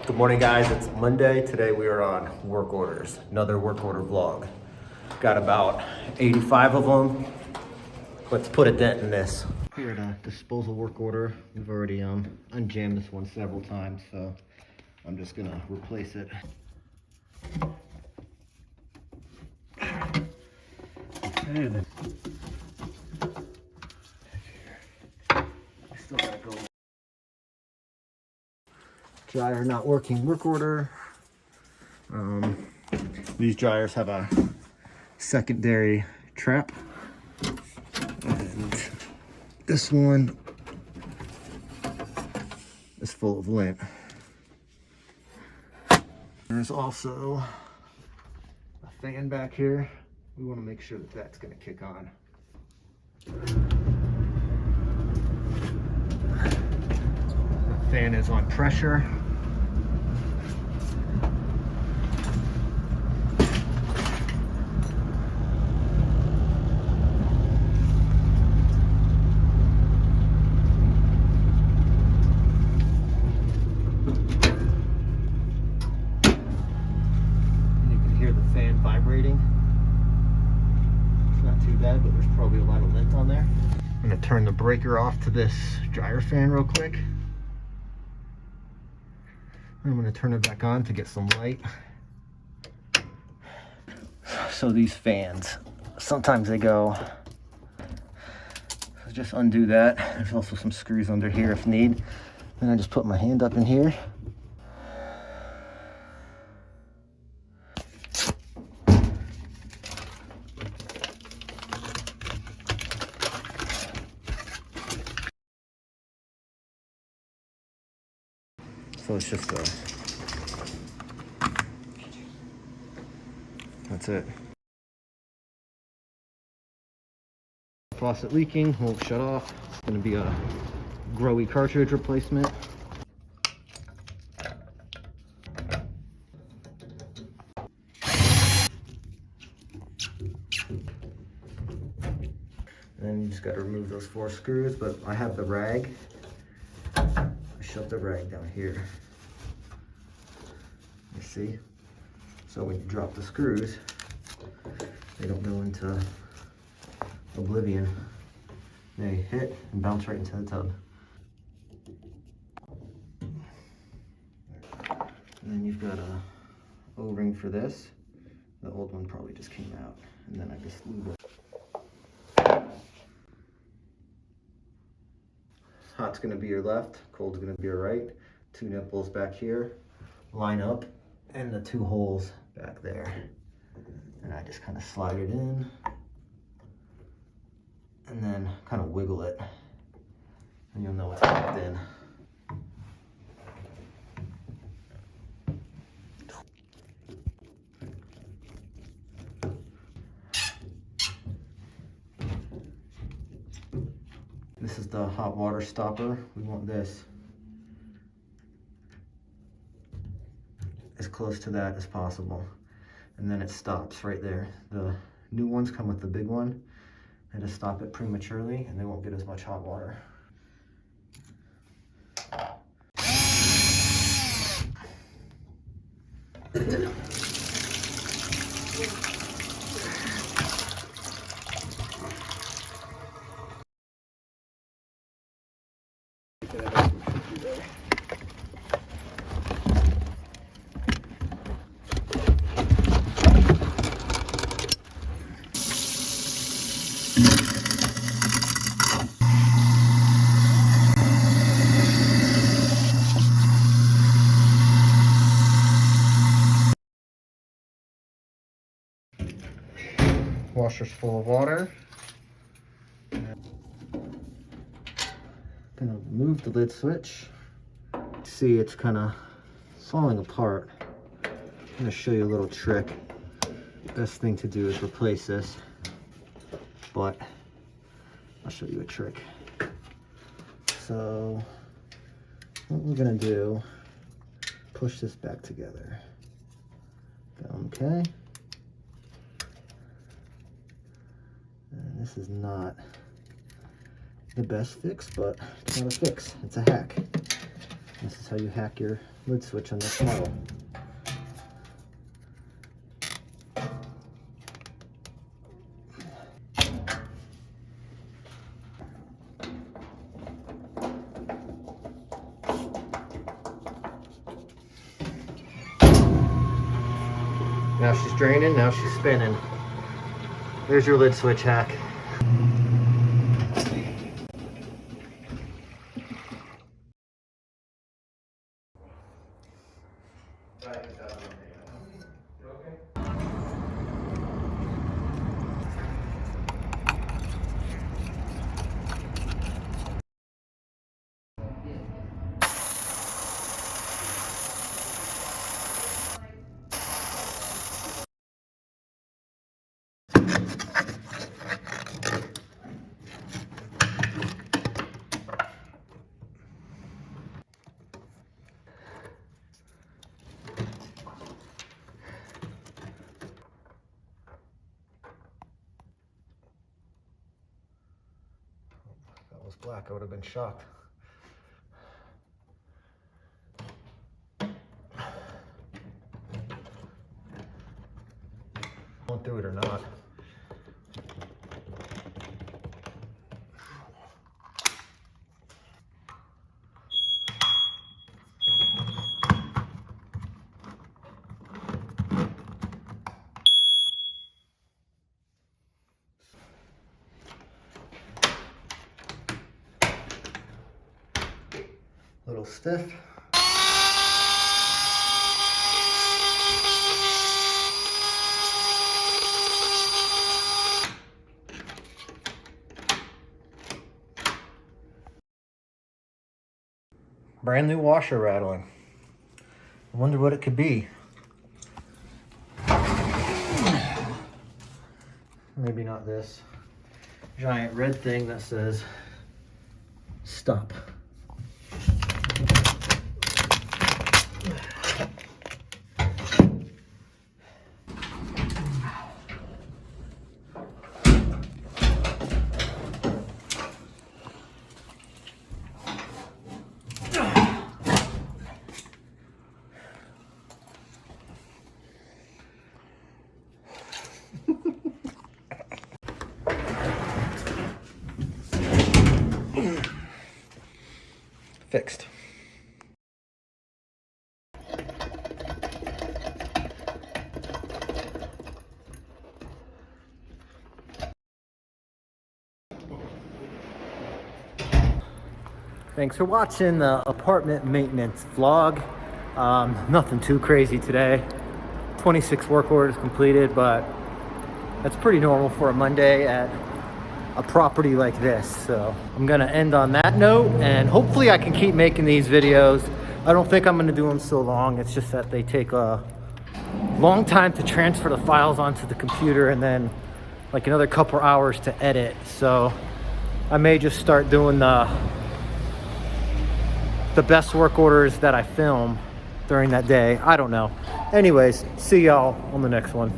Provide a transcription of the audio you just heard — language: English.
Good morning, guys. It's Monday. Today we are on work orders, another work order vlog. Got about 85 of them. Let's put a dent in this. Here at a disposal work order, we've already unjammed this one several times, so I'm just gonna replace it. Okay, then. I still gotta go. Dryer not working work order. These dryers have a secondary trap. And this one is full of lint. There's also a fan back here. We want to make sure that that's going to kick on. The fan is on pressure. Vibrating. It's not too bad, but there's probably a lot of lint on there. I'm gonna turn the breaker off to this dryer fan real quick. I'm gonna turn it back on to get some light. So these fans, sometimes they go, so just undo that. There's also some screws under here if need. Then I just put my hand up in here. So it's just that's it. Faucet leaking, won't shut off. It's gonna be a Grohe cartridge replacement. And then you just gotta remove those 4 screws, but I have the rag. Shove the rag down here. You see? So when you drop the screws, they don't go into oblivion. They hit and bounce right into the tub. And then you've got a O-ring for this. The old one probably just came out. And then I just lube it. Hot's gonna be your left, cold's gonna be your right. 2 nipples back here, line up, and the 2 holes back there. And I just kind of slide it in, and then kind of wiggle it, and you'll know it's locked in. This is the hot water stopper. We want this as close to that as possible. And then it stops right there. The new ones come with the big one. And to stop it prematurely, and they won't get as much hot water. Washer's full of water. Gonna remove the lid switch. See, it's kind of falling apart. I'm gonna show you a little trick. Best thing to do is replace this, but I'll show you a trick. So what we're gonna do, push this back together. Okay. And this is not the best fix, but it's not a fix, it's a hack. This is how you hack your lid switch on this model. Now she's draining, now she's spinning. There's your lid switch hack. If that was black, I would have been shocked. Going through it or not. Little stiff. Brand new washer rattling. I wonder what it could be. Maybe not this giant red thing that says stop. Fixed. Thanks for watching the apartment maintenance vlog. Nothing too crazy today. 26 work orders completed, but that's pretty normal for a Monday at a property like this. So I'm gonna end on that note, and hopefully I can keep making these videos. I don't think I'm gonna do them so long. It's just that they take a long time to transfer the files onto the computer and then like another couple hours to edit. So I may just start doing the best work orders that I film during that day. I don't know. Anyways, see y'all on the next one.